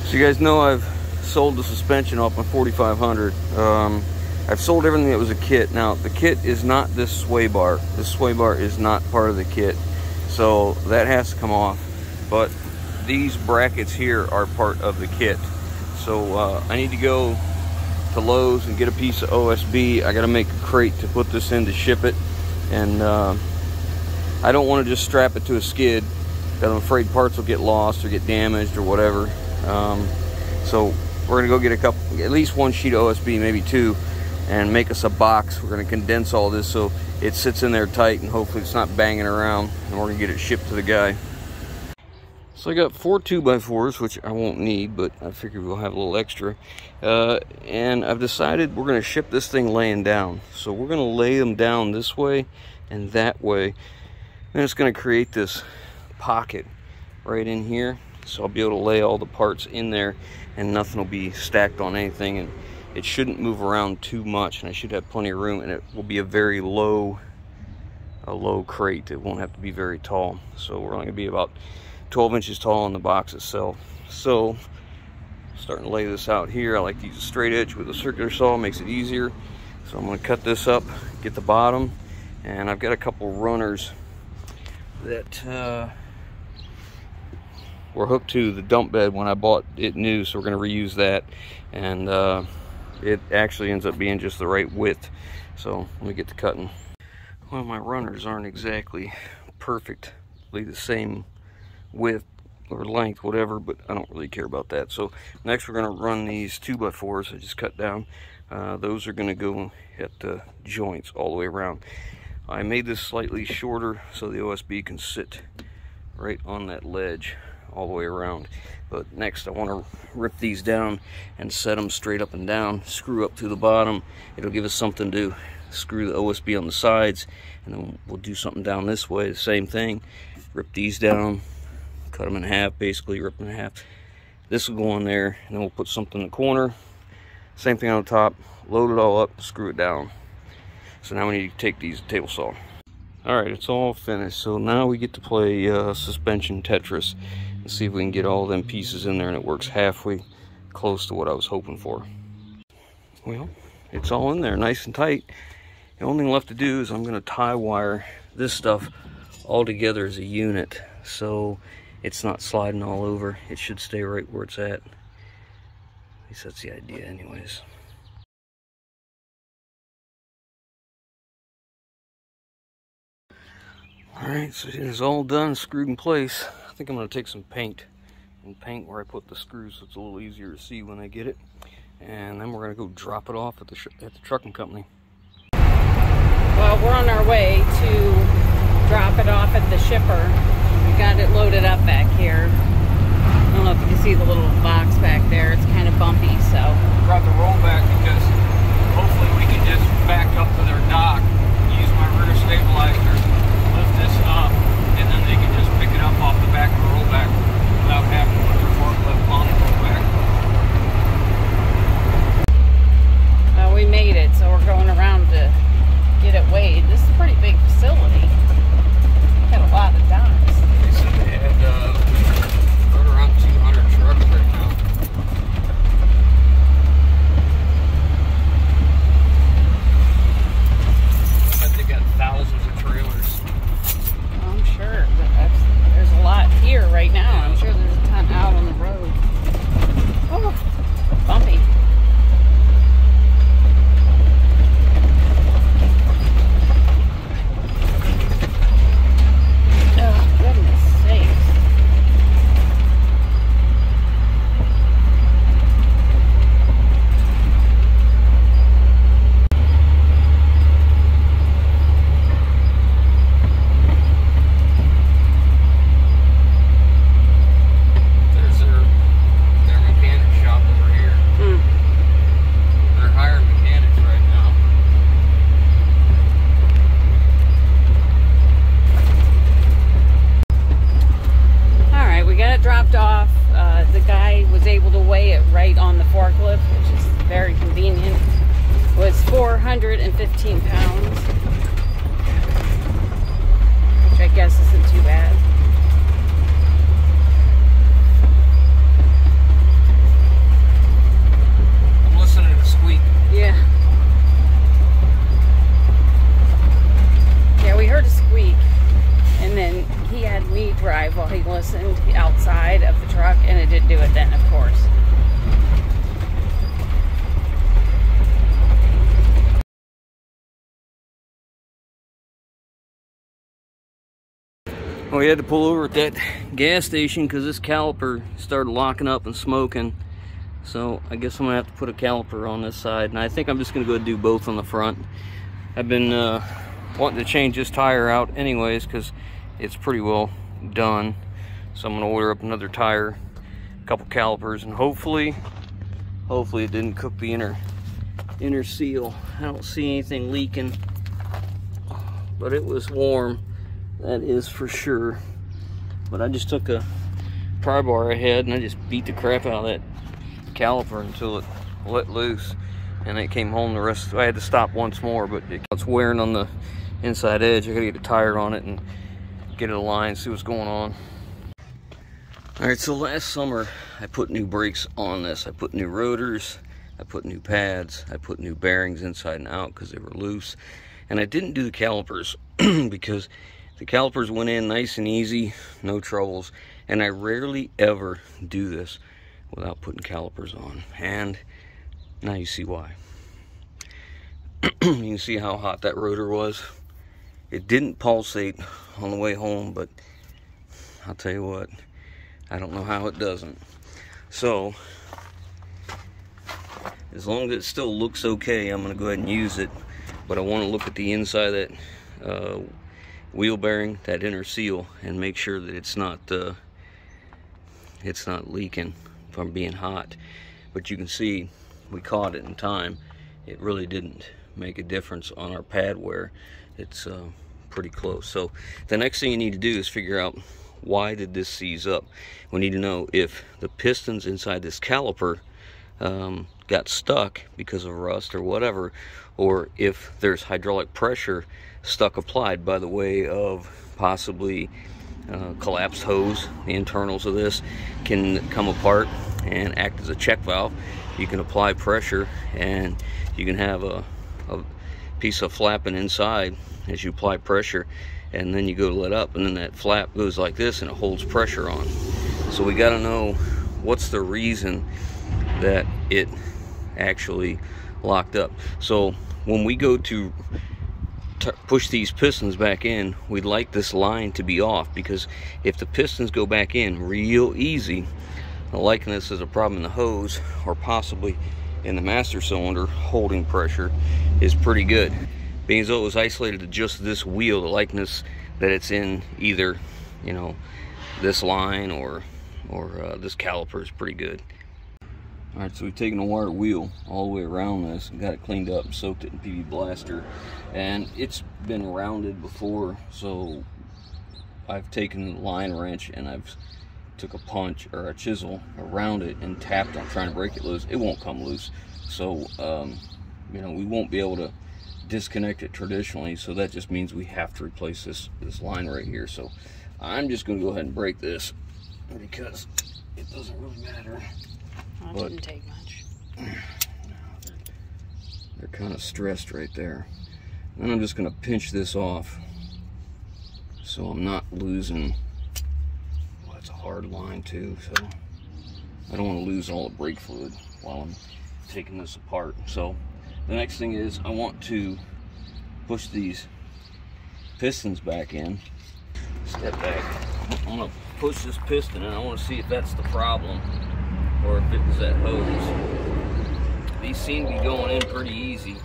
So you guys know I've sold the suspension off my 4500. I've sold everything that was a kit. Now the kit is not this sway bar. This sway bar is not part of the kit, so that has to come off. But these brackets here are part of the kit. So I need to go to Lowe's and get a piece of OSB. I got to make a crate to put this in to ship it, and I don't want to just strap it to a skid because I'm afraid parts will get lost or get damaged or whatever. So we're gonna go get at least one sheet of OSB, maybe two, and make us a box. We're gonna condense all this so it sits in there tight, and hopefully it's not banging around, and we're gonna get it shipped to the guy. So I got 4 2x4s, which I won't need, but I figured we'll have a little extra. And I've decided we're gonna ship this thing laying down. So we're gonna lay them down this way and that way. And it's gonna create this pocket right in here. So I'll be able to lay all the parts in there and nothing will be stacked on anything, and it shouldn't move around too much, and I should have plenty of room, and it will be a very low crate. It won't have to be very tall. So we're only gonna be about 12 inches tall on the box itself. So starting to lay this out here. I like to use a straight edge with a circular saw, makes it easier. So I'm gonna cut this up, get the bottom, and I've got a couple runners that were hooked to the dump bed when I bought it new, so we're going to reuse that, and it actually ends up being just the right width. So let me get to cutting. Well, my runners aren't exactly perfectly the same width or length, whatever, but I don't really care about that. So next we're going to run these 2x4s I just cut down. Those are going to go at the joints all the way around. I made this slightly shorter so the OSB can sit right on that ledge all the way around. But next I want to rip these down and set them straight up and down, screw up through the bottom. It'll give us something to screw the OSB on the sides, and then we'll do something down this way, the same thing. Rip these down, cut them in half, basically rip them in half. This will go on there, and then we'll put something in the corner, same thing on the top, load it all up, screw it down. So now we need to take these table saw. Alright, it's all finished, so now we get to play suspension Tetris and see if we can get all them pieces in there, and it works halfway close to what I was hoping for. Well, it's all in there nice and tight. The only thing left to do is I'm going to tie wire this stuff all together as a unit so it's not sliding all over. It should stay right where it's at. At least that's the idea anyways. Alright, so it is all done, screwed in place. I think I'm going to take some paint and paint where I put the screws so it's a little easier to see when I get it. And then we're going to go drop it off at the trucking company. Well, we're on our way to drop it off at the shipper. We got it loaded up back here. I don't know if you can see the little box back there. It's kind of bumpy, so. Brought the rollback because hopefully we can just back up to their dock, use my rear stabilizer, lift this up, and then they can just pick it up off the back of the rollback without having to put their forklift on the rollback. We made it, so we're going around to get it weighed. This is a pretty big facility. Got a lot of docks. They said they had right around 200 trucks right now. I bet they got thousands of trailers. I'm sure. There's a lot here right now. I'm sure there's a ton out on the road. Oh, bumpy. Dropped off. The guy was able to weigh it right on the forklift, which is very convenient. It was 415 pounds, which I guess isn't too bad. could do it then, of course. Well, we had to pull over at that gas station because this caliper started locking up and smoking. So I guess I'm gonna have to put a caliper on this side, and I think I'm just gonna go do both on the front. I've been wanting to change this tire out anyways because it's pretty well done. So I'm gonna order up another tire, a couple calipers, and hopefully it didn't cook the inner seal. I don't see anything leaking, but it was warm. That is for sure. But I just took a pry bar ahead and I just beat the crap out of that caliper until it let loose, and it came home. The rest, I had to stop once more, but it's wearing on the inside edge. I gotta get a tire on it and get it aligned, see what's going on. All right, so last summer I put new brakes on this. I put new rotors, I put new pads, I put new bearings inside and out because they were loose, and I didn't do the calipers because the calipers went in nice and easy, no troubles, and I rarely ever do this without putting calipers on, and now you see why. You can see how hot that rotor was. It didn't pulsate on the way home, but I'll tell you what, I don't know how it doesn't. So as long as it still looks okay, I'm going to go ahead and use it, but I want to look at the inside of that wheel bearing, that inner seal, and make sure that it's not leaking from being hot. But you can see we caught it in time. It really didn't make a difference on our pad wear. It's pretty close. So the next thing you need to do is figure out, why did this seize up? We need to know if the pistons inside this caliper got stuck because of rust or whatever, or if there's hydraulic pressure stuck applied by the way of possibly collapsed hose. The internals of this can come apart and act as a check valve. You can apply pressure and you can have a piece of flapping inside as you apply pressure, and then you go to let up, and then that flap goes like this and it holds pressure on. So we got to know what's the reason that it actually locked up. So when we go to push these pistons back in, we'd like this line to be off, because if the pistons go back in real easy, the likeness is a problem in the hose or possibly in the master cylinder. Holding pressure is pretty good. Being as though it was isolated to just this wheel, the likeness that it's in either, you know, this line or this caliper is pretty good. All right, so we've taken a wire wheel all the way around this and got it cleaned up and soaked it in PB Blaster, and it's been rounded before, so I've taken the line wrench and I've took a punch or a chisel around it and tapped on trying to break it loose. It won't come loose, so you know, we won't be able to disconnect it traditionally, so that just means we have to replace this line right here. So I'm just going to go ahead and break this because it doesn't really matter. Well, it didn't take much. They're kind of stressed right there. Then I'm just going to pinch this off so I'm not losing. Well, it's a hard line too, so I don't want to lose all the brake fluid while I'm taking this apart. So the next thing is I want to push these pistons back in. Step back. I'm going to push this piston and I want to see if that's the problem, or if it was that hose. These seem to be going in pretty easy,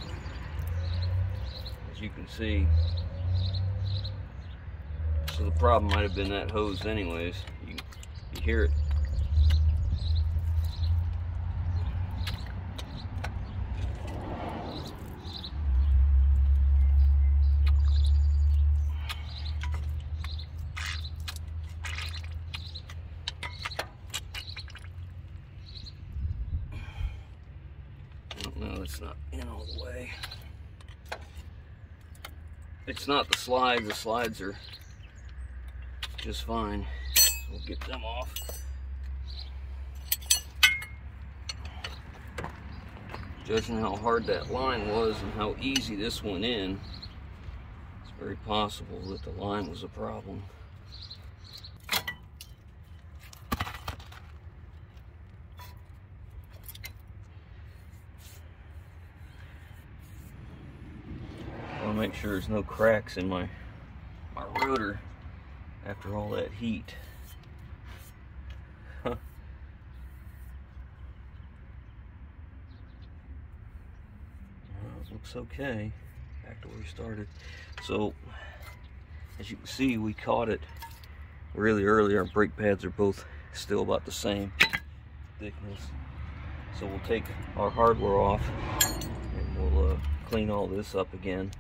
as you can see. So the problem might have been that hose anyways. You hear it. No, it's not in all the way. It's not the slides. The slides are just fine. So we'll get them off. Judging how hard that line was and how easy this went in, it's very possible that the line was a problem. make sure there's no cracks in my rotor after all that heat. Huh. Looks okay. Back to where we started. So, as you can see, we caught it really early. Our brake pads are both still about the same thickness. So we'll take our hardware off and we'll clean all this up again.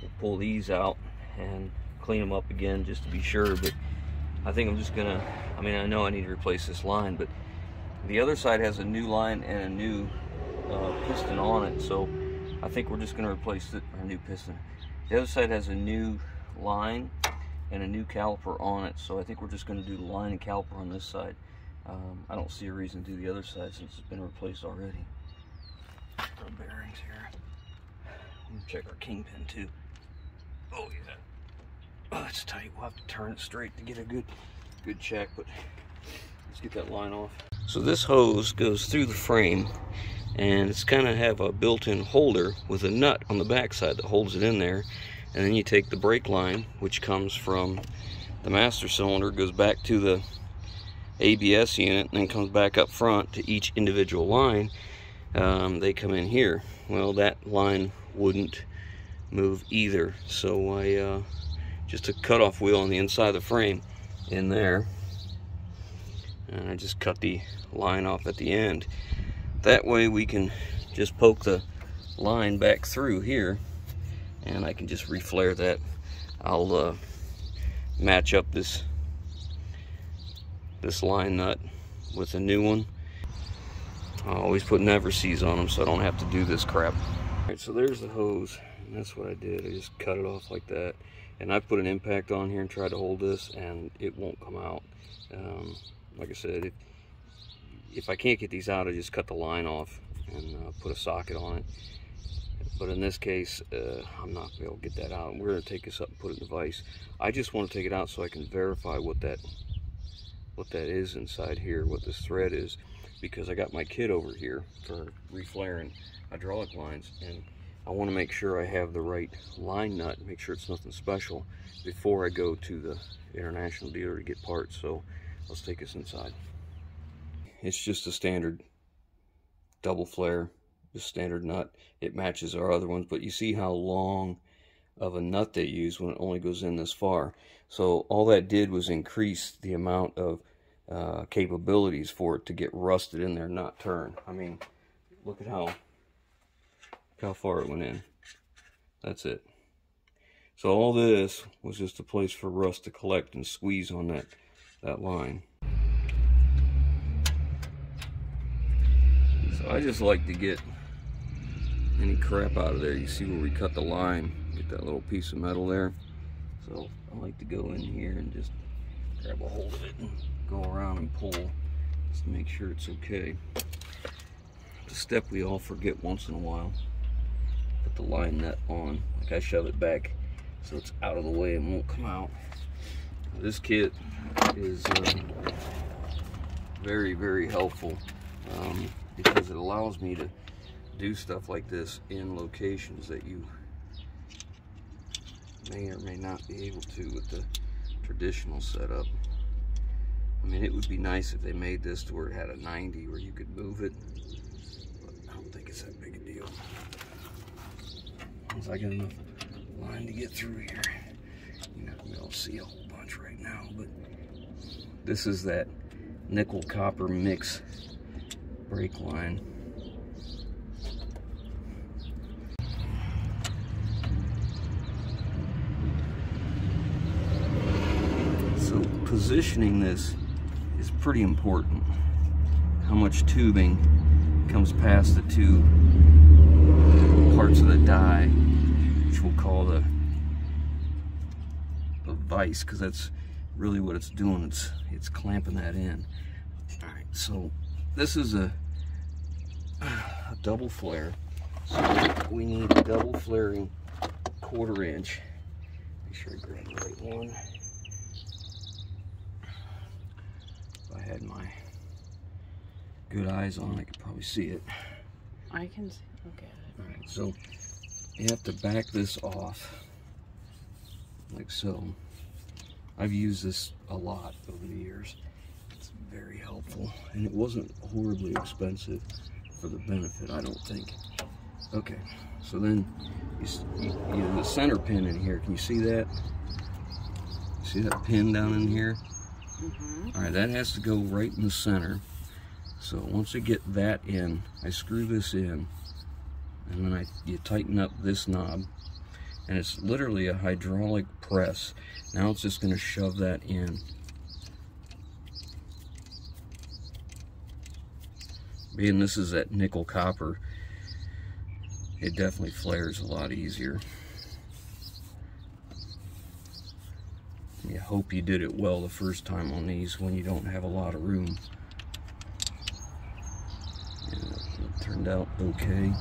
We'll pull these out and clean them up again just to be sure. But I think I'm just gonna, I mean, I know I need to replace this line, but the other side has a new line and a new piston on it. So I think we're just gonna replace our new piston. The other side has a new line and a new caliper on it. So I think we're just gonna do the line and caliper on this side. I don't see a reason to do the other side since it's been replaced already. Our bearings here. We'll check our kingpin too. Oh yeah. Oh, it's tight. We'll have to turn it straight to get a good check, but let's get that line off. So this hose goes through the frame, and it's kind of have a built-in holder with a nut on the back side that holds it in there. And then you take the brake line, which comes from the master cylinder, goes back to the ABS unit, and then comes back up front to each individual line. They come in here. Well, that line wouldn't move either, so I just a cutoff wheel on the inside of the frame in there, and I just cut the line off at the end. That way we can just poke the line back through here, and I can just reflare that. I'll match up this line nut with a new one. I always put never sees on them so I don't have to do this crap. Alright, so there's the hose, and that's what I did. I just cut it off like that, and I put an impact on here and tried to hold this, and it won't come out. Like I said, if I can't get these out, I just cut the line off and put a socket on it. But in this case, I'm not going to be able to get that out. We're going to take this up and put it in the vise. I just want to take it out so I can verify what that is inside here, what this thread is, because I got my kit over here for reflaring hydraulic lines, and I want to make sure I have the right line nut, make sure it's nothing special before I go to the international dealer to get parts. So let's take this inside. It's just a standard double flare, just standard nut. It matches our other ones, but you see how long of a nut they use when it only goes in this far. So all that did was increase the amount of capabilities for it to get rusted in there, not turn. I mean, look at how far it went in. That's it. So all this was just a place for rust to collect and squeeze on that line. So I just like to get any crap out of there. You see where we cut the line, get that little piece of metal there. So I like to go in here and just grab a hold of it and go around and pull just to make sure it's okay. It's a step we all forget once in a while. Put the line nut on, like I shove it back so it's out of the way and won't come out. This kit is very, very helpful because it allows me to do stuff like this in locations that you may or may not be able to with the traditional setup. I mean, it would be nice if they made this to where it had a 90 where you could move it, but I don't think it's that big a deal. Once I get enough line to get through here, you're not gonna be able to see a whole bunch right now, but this is that nickel copper mix brake line. So positioning this is pretty important. How much tubing comes past the two parts of the die, which we'll call the vise, because that's really what it's doing. It's clamping that in. All right, so this is a double flare, so we need a double flaring 1/4 inch. Make sure I grab the right one. If I had my good eyes on, I could probably see it. I can see. Okay. All right, so you have to back this off like so. I've used this a lot over the years. It's very helpful, and it wasn't horribly expensive for the benefit, I don't think. Okay, so then you have the center pin in here. Can you see that? See that pin down in here? Mm-hmm. All right, that has to go right in the center. So once I get that in, I screw this in, and then you tighten up this knob, and it's literally a hydraulic press. Now it's just going to shove that in. Being this is that nickel copper, it definitely flares a lot easier. You hope you did it well the first time on these when you don't have a lot of room. Yeah, it turned out okay.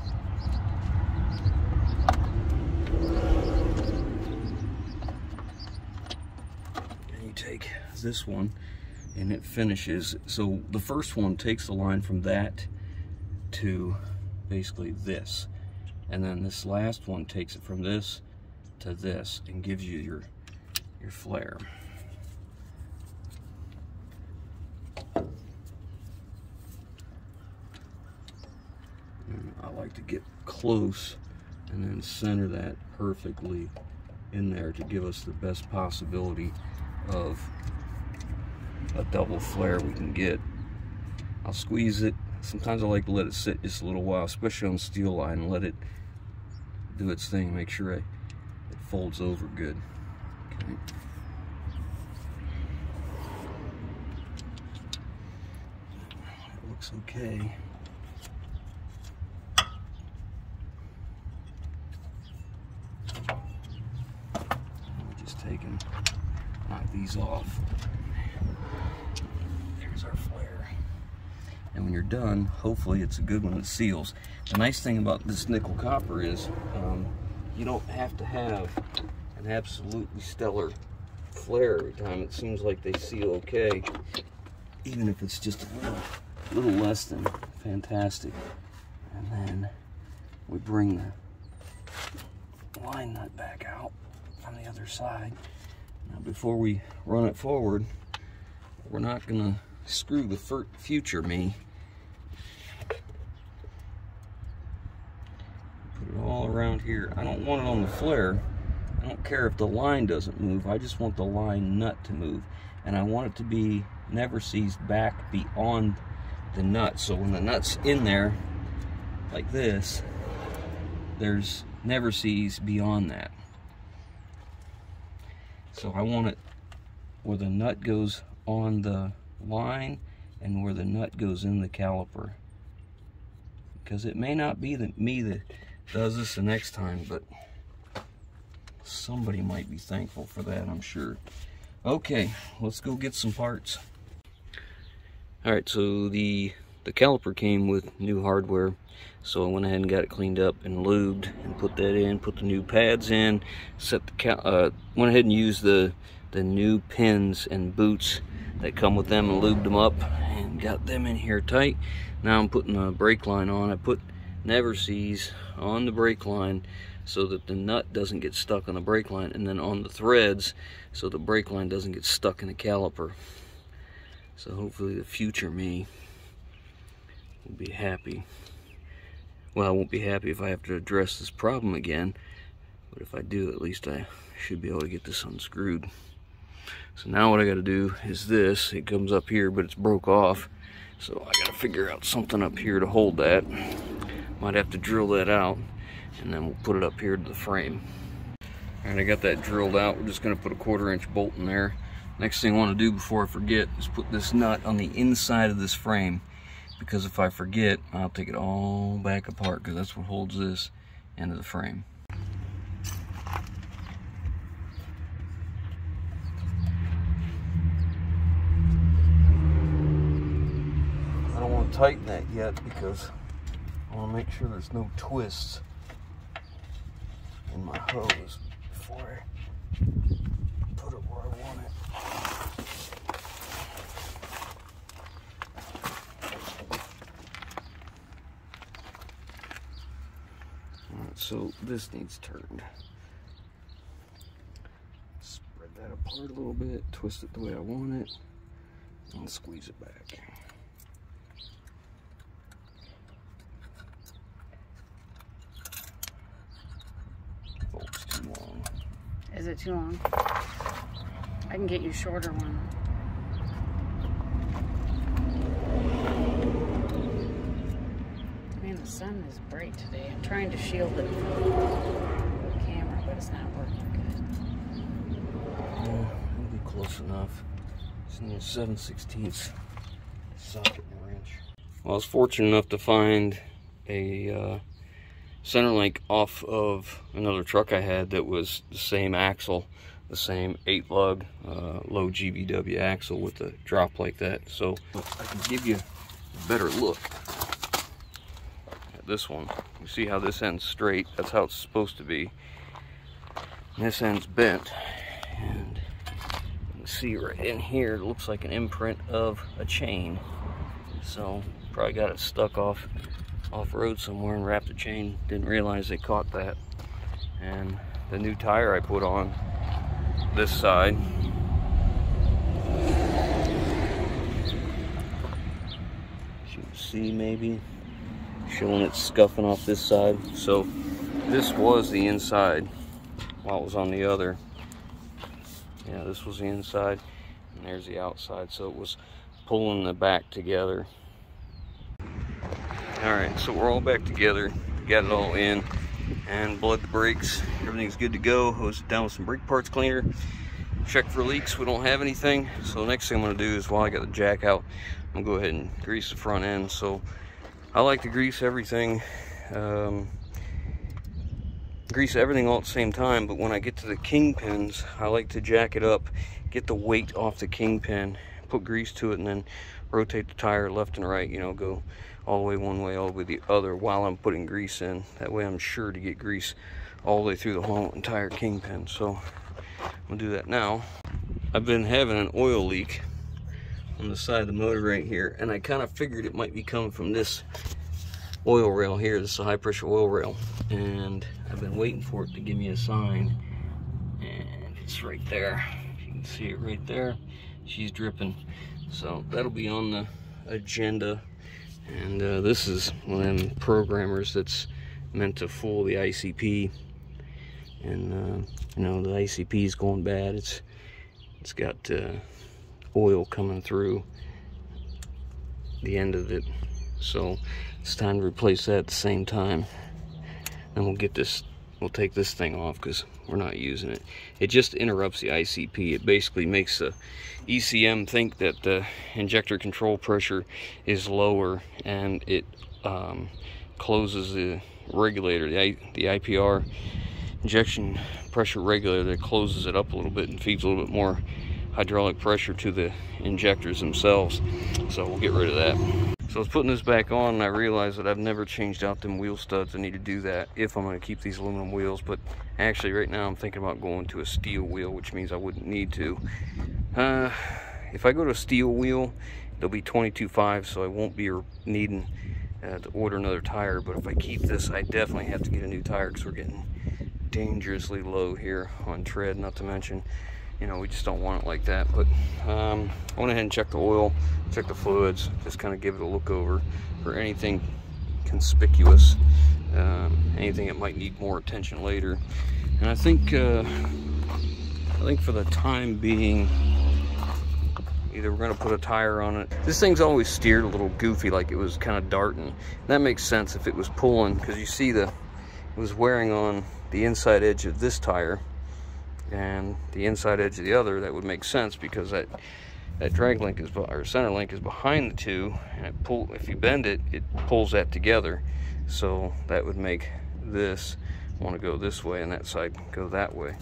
And you take this one and it finishes. So the first one takes the line from that to basically this. And then this last one takes it from this to this and gives you your flare. And I like to get close and then center that perfectly in there to give us the best possibility of a double flare we can get. I'll squeeze it. Sometimes I like to let it sit just a little while, especially on steel line, and let it do its thing. Make sure it folds over good. Okay. It looks okay. We're just knock these off. There's our flare. And when you're done, hopefully it's a good one that seals. The nice thing about this nickel copper is you don't have to have an absolutely stellar flare every time. It seems like they seal okay, even if it's just a little less than fantastic. And then we bring the line nut back out on the other side. Now before we run it forward, we're not gonna screw the future me. Put it all around here. I don't want it on the flare. I don't care if the line doesn't move. I just want the line nut to move. And I want it to be never seized back beyond the nut. So when the nut's in there, like this, there's never seized beyond that. So I want it where the nut goes on the line and where the nut goes in the caliper. Because it may not be me that does this the next time, but somebody might be thankful for that, I'm sure. Okay, let's go get some parts. Alright, so the caliper came with new hardware, so I went ahead and got it cleaned up and lubed and put that in, put the new pads in, went ahead and used the new pins and boots that come with them and lubed them up and got them in here tight. Now I'm putting the brake line on. I put never seize on the brake line so that the nut doesn't get stuck on the brake line, and then on the threads so the brake line doesn't get stuck in the caliper. So hopefully the future me will be happy. Well, I won't be happy if I have to address this problem again, but if I do, at least I should be able to get this unscrewed. So now what I got to do is this. It comes up here, but it's broke off. So I got to figure out something up here to hold that. Might have to drill that out, and then we'll put it up here to the frame. Alright, I got that drilled out. We're just going to put a 1/4-inch bolt in there. Next thing I want to do before I forget is put this nut on the inside of this frame, because if I forget, I'll take it all back apart, because that's what holds this into the frame. I don't want to tighten that yet because I want to make sure there's no twists in my hose before I put it where I want it. Alright, so this needs turned. apart a little bit, twist it the way I want it, and squeeze it back. Bolt's too long. Is it too long? I can get you a shorter one. Man, the sun is bright today. I'm trying to shield it from the camera, but it's not working good. Yeah, it'll be close enough. Just need a 7/16 socket and a wrench. Well, I was fortunate enough to find a center link off of another truck I had that was the same axle, the same 8-lug low GVW axle with a drop like that. So I can give you a better look at this one. You see how this end's straight? That's how it's supposed to be. And this end's bent. And you can see right in here, it looks like an imprint of a chain. So probably got it stuck off-road somewhere and wrapped the chain. Didn't realize they caught that. And the new tire I put on this side, as you can see, maybe showing it scuffing off this side. So this was the inside while it was on the other. Yeah, this was the inside and there's the outside, so it was pulling the back together. Alright, so we're all back together, got it all in and bled the brakes. Everything's good to go. Hose it down with some brake parts cleaner. Check for leaks. We don't have anything. So the next thing I'm going to do is, while I got the jack out, I'm going to go ahead and grease the front end. So I like to grease everything. Grease everything all at the same time, but when I get to the kingpins, I like to jack it up, get the weight off the kingpin, put grease to it, and then rotate the tire left and right, you know, go all the way one way, all the way the other while I'm putting grease in. That way I'm sure to get grease all the way through the whole entire kingpin. So I'm gonna do that now. I've been having an oil leak on the side of the motor right here, and I kind of figured it might be coming from this oil rail here. This is a high pressure oil rail, and I've been waiting for it to give me a sign, and it's right there. You can see it right there. She's dripping. So that'll be on the agenda. And this is one of them programmers that's meant to fool the ICP. And you know, the ICP is going bad. It's got oil coming through the end of it. So it's time to replace that at the same time. And we'll take this thing off because we're not using it. It just interrupts the ICP. It basically makes the ECM think that the injector control pressure is lower, and it closes the regulator, the IPR injection pressure regulator, that closes it up a little bit and feeds a little bit more hydraulic pressure to the injectors themselves. So we'll get rid of that. So I was putting this back on, and I realized that I've never changed out them wheel studs. I need to do that if I'm going to keep these aluminum wheels. But actually right now I'm thinking about going to a steel wheel, which means I wouldn't need to. If I go to a steel wheel, they'll be 22.5, so I won't be needing to order another tire. But if I keep this, I definitely have to get a new tire because we're getting dangerously low here on tread. Not to mention, you know, we just don't want it like that. But I went ahead and checked the oil, checked the fluids, just kind of give it a look over for anything conspicuous, anything that might need more attention later. And I think for the time being, either we're going to put a tire on it. This thing's always steered a little goofy, like it was kind of darting. That makes sense if it was pulling, because you see it was wearing on the inside edge of this tire and the inside edge of the other. That would make sense because that drag link is, or center link is behind the two, and if you bend it, it pulls that together. So that would make this want to go this way and that side go that way,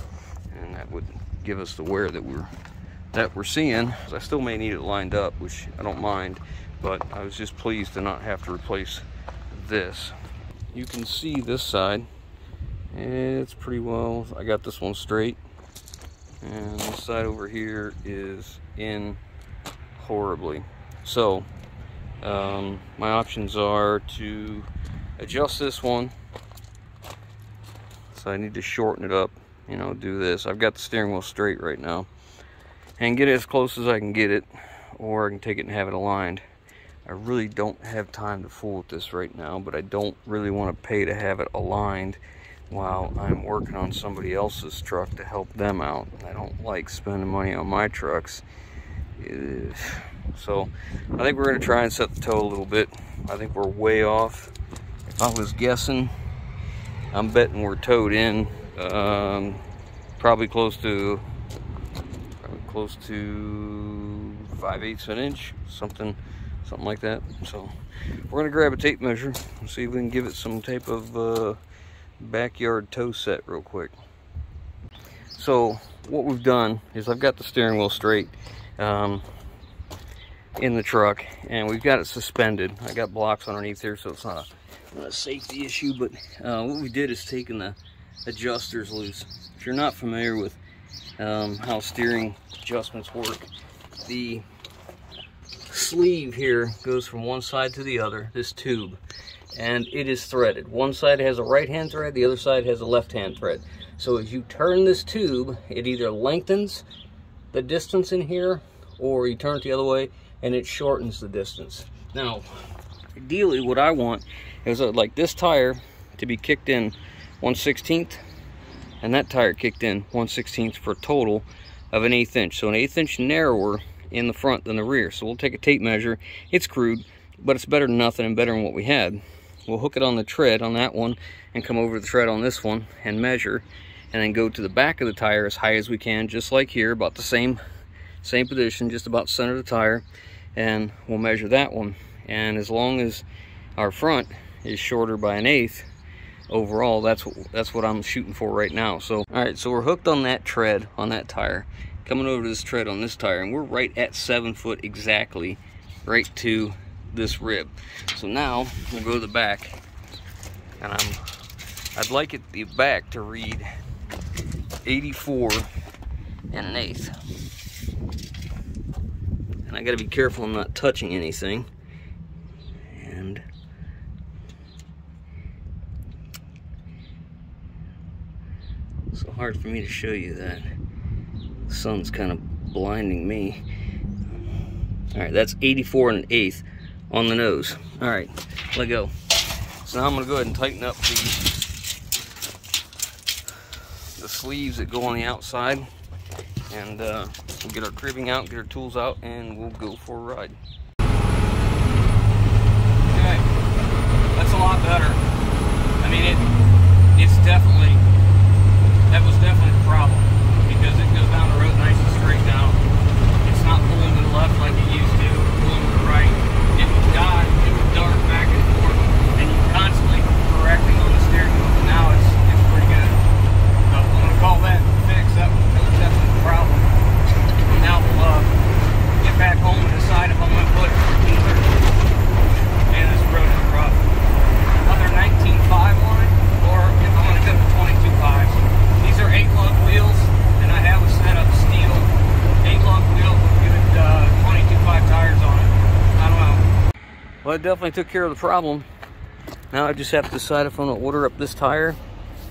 and that would give us the wear that we're seeing. I still may need it lined up, which I don't mind, but I was just pleased to not have to replace this. You can see this side, it's pretty well, I got this one straight, and this side over here is in horribly. So my options are to adjust this one. So I need to shorten it up, you know, do this. I've got the steering wheel straight right now. and get it as close as I can get it, or I can take it and have it aligned. I really don't have time to fool with this right now, but I don't really want to pay to have it aligned while I'm working on somebody else's truck to help them out. I don't like spending money on my trucks. So I think we're going to try and set the toe a little bit. I think we're way off. If I was guessing, I'm betting we're towed in probably close to 5/8 of an inch, something like that. So we're gonna grab a tape measure and see if we can give it some type of backyard toe set real quick. So what we've done is I've got the steering wheel straight in the truck, and we've got it suspended. I got blocks underneath here, so it's not a safety issue, but what we did is taken the adjusters loose. If you're not familiar with how steering adjustments work, the sleeve here goes from one side to the other, this tube, and it is threaded. One side has a right hand thread, the other side has a left hand thread. So as you turn this tube, it either lengthens the distance in here, or you turn it the other way and it shortens the distance. Now ideally what I want is like this tire to be kicked in 1/16, and that tire kicked in 1/16 for a total of an 1/8 inch. So an 1/8 inch narrower in the front than the rear. So we'll take a tape measure. It's crude, but it's better than nothing and better than what we had. We'll hook it on the tread on that one and come over the tread on this one and measure, and then go to the back of the tire as high as we can, just like here, about the same position, just about center of the tire, and we'll measure that one. And as long as our front is shorter by an 1/8 overall, that's what I'm shooting for right now. So all right, so we're hooked on that tread on that tire, coming over to this tread on this tire, and we're right at 7 foot exactly, right to this rib. So now we'll go to the back, and I'd like it the back to read 84 and an 1/8. And I gotta be careful I'm not touching anything. And it's so hard for me to show you that. The sun's kind of blinding me. All right, that's 84 and an 1/8 on the nose. All right, let go. So now I'm gonna go ahead and tighten up the sleeves that go on the outside, and we'll get our cribbing out, get our tools out, and we'll go for a ride. Okay, that's a lot better. I mean, that was definitely the problem, because it goes down the road nice and straight now. It's not pulling to the left like it used to, pulling to the right. It would dart back and forth, and you're constantly correcting on the steering wheel, but now it's pretty good. So I'm gonna call that fixed. That was definitely the problem. And now we'll get back home and decide if I'm gonna put either, and this road is rough, another 19.5 on it, or if I'm gonna go to 22.5s. These are 8-lug wheels, and I have a set of steel 8-lug wheel with good 22.5 tires on it. I don't know. Well, it definitely took care of the problem. Now I just have to decide if I'm gonna order up this tire,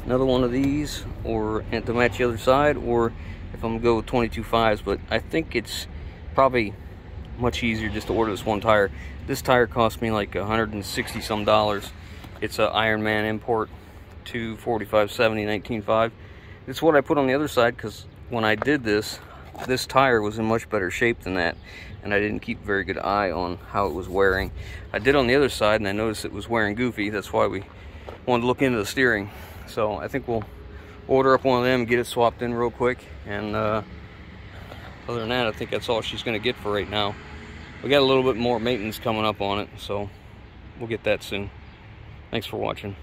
another one of these, or and to match the other side, or if I'm gonna go with 22.5s. But I think it's probably much easier just to order this one tire. This tire cost me like $160 some. It's an Ironman import, 245/70 19.5. It's what I put on the other side, because when I did this tire was in much better shape than that, and I didn't keep a very good eye on how it was wearing. I did on the other side, and I noticed it was wearing goofy. That's why we wanted to look into the steering. So I think we'll order up one of them and get it swapped in real quick. And other than that, I think that's all she's going to get for right now. We got a little bit more maintenance coming up on it, so we'll get that soon. Thanks for watching.